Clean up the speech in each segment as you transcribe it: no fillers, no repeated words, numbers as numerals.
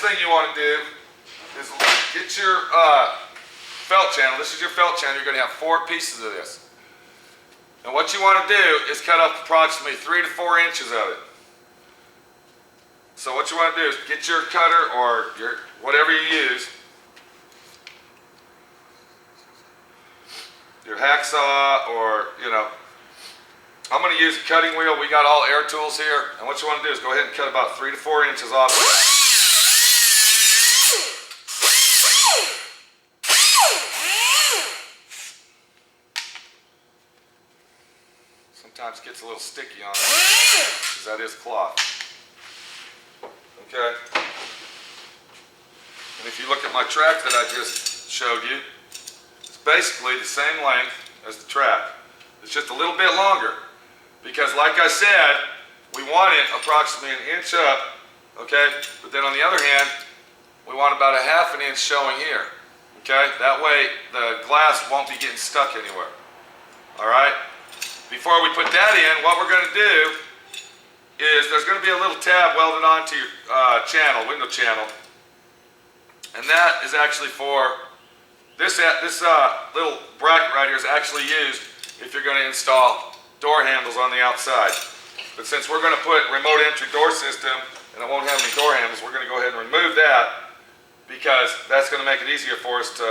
thing you want to do is get your felt channel. This is your felt channel. You're going to have 4 pieces of this. And what you want to do is cut up approximately 3 to 4 inches of it. So what you want to do is get your cutter or your whatever you use, your hacksaw, or I'm going to use a cutting wheel. We got all air tools here, and what you want to do is go ahead and cut about 3 to 4 inches off of that. Sometimes it gets a little sticky on it, because that is cloth. Okay? And if you look at my track that I just showed you, it's basically the same length as the track. It's just a little bit longer, because like I said, we want it approximately 1 inch up, okay? But then on the other hand, we want about 1/2 inch showing here, okay? That way the glass won't be getting stuck anywhere, all right? Before we put that in, what we're going to do is there's going to be a little tab welded onto your channel, window channel, and that is actually for this little bracket right here is actually used if you're going to install door handles on the outside. But since we're going to put remote entry door system and it won't have any door handles, we're going to go ahead and remove that, because that's going to make it easier for us to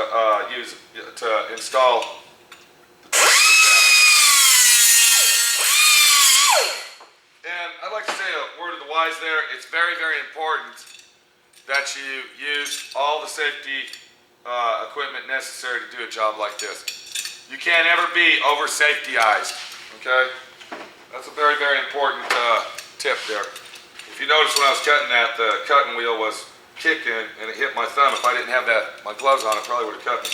install. And I'd like to say a word of the wise there. It's very, very important that you use all the safety equipment necessary to do a job like this. You can't ever be over safety-ized, okay? That's a very, very important tip there. If you notice when I was cutting that, the cutting wheel was kicking and it hit my thumb. If I didn't have my gloves on, it probably would have cut me.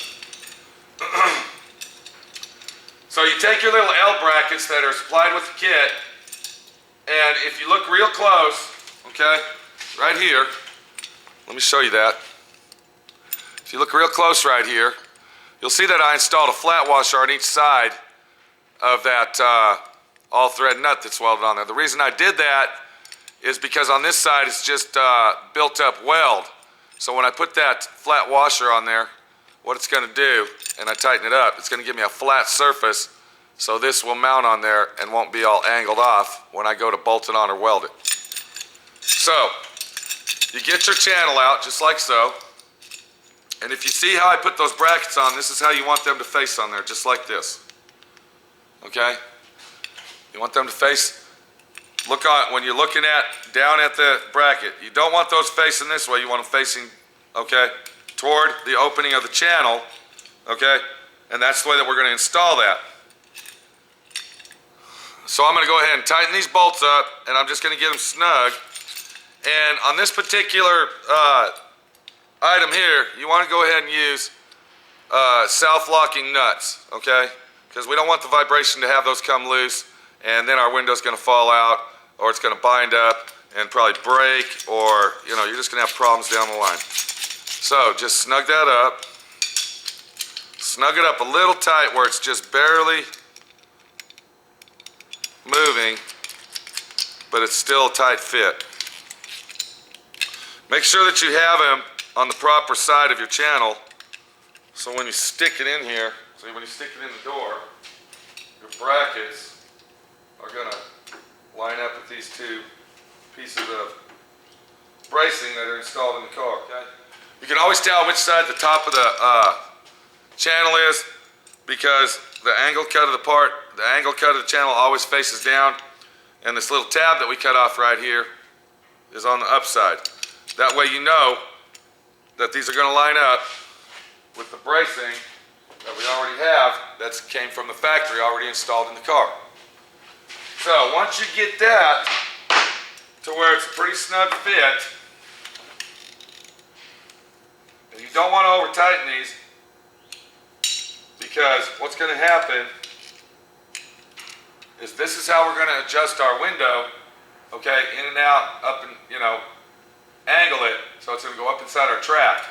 So you take your little L brackets that are supplied with the kit, and if you look real close, okay, right here, let me show you that. If you look real close right here, you'll see that I installed a flat washer on each side of that all-thread nut that's welded on there. The reason I did that is because on this side it's just built up weld. So when I put that flat washer on there, what it's going to do, and I tighten it up, it's going to give me a flat surface, so this will mount on there and won't be all angled off when I go to bolt it on or weld it. So you get your channel out just like so, and if you see how I put those brackets on, this is how you want them to face on there, just like this. Okay? You want them to face, look on, when you're looking down at the bracket, you don't want those facing this way, you want them facing, okay, toward the opening of the channel, okay? And that's the way that we're going to install that. So I'm going to go ahead and tighten these bolts up, and I'm just going to get them snug. And on this particular item here, you want to go ahead and use self-locking nuts, okay? Because we don't want the vibration to have those come loose, and then our window's going to fall out, or it's going to bind up and probably break, or you're just going to have problems down the line. So just snug that up. Snug it up a little tight where it's just barely moving, but it's still a tight fit. Make sure that you have them on the proper side of your channel, so when you stick it in here, when you stick it in the door, your brackets are going to line up with these 2 pieces of bracing that are installed in the car, okay? You can always tell which side the top of the channel is, because the angle cut of the channel always faces down, and this little tab that we cut off right here is on the upside. That way you know that these are going to line up with the bracing that we already have that came from the factory already installed in the car. So once you get that to where it's a pretty snug fit, and you don't want to over tighten these, because what's going to happen is this is how we're going to adjust our window, okay, in and out, up and, angle it, so it's going to go up inside our track.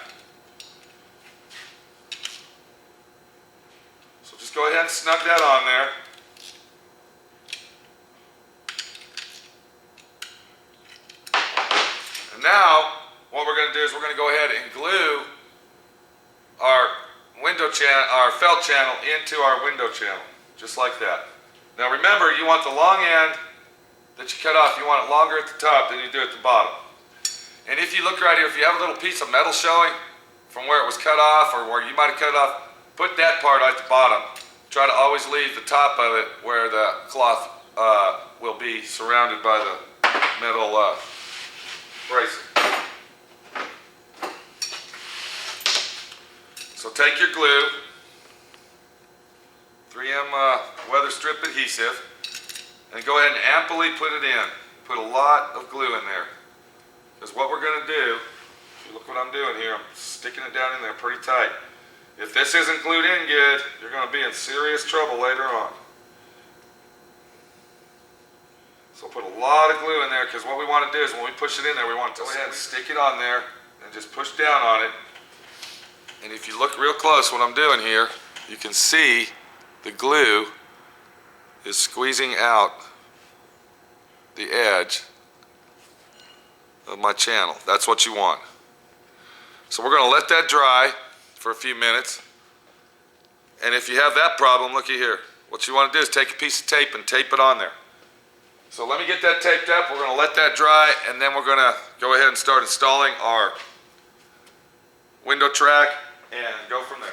So just go ahead and snug that on there. And now, what we're going to do is we're going to go ahead and glue our our felt channel into our window channel, just like that. Now remember, you want the long end that you cut off, you want it longer at the top than you do at the bottom. And if you look right here, if you have a little piece of metal showing from where it was cut off or where you might have cut it off, put that part at the bottom. Try to always leave the top of it where the cloth will be surrounded by the metal bracing. So take your glue, 3M weather strip adhesive, and go ahead and amply put it in. Put a lot of glue in there. Because what we're going to do, if you look what I'm doing here, I'm sticking it down in there pretty tight. If this isn't glued in good, you're going to be in serious trouble later on. So put a lot of glue in there, because what we want to do is when we push it in there, we want to go ahead and stick it on there and just push down on it. And if you look real close what I'm doing here, you can see the glue is squeezing out the edge of my channel. That's what you want. So we're going to let that dry for a few minutes. And if you have that problem, looky here. What you want to do is take a piece of tape and tape it on there. So let me get that taped up. We're going to let that dry, and then we're going to go ahead and start installing our window track and go from there.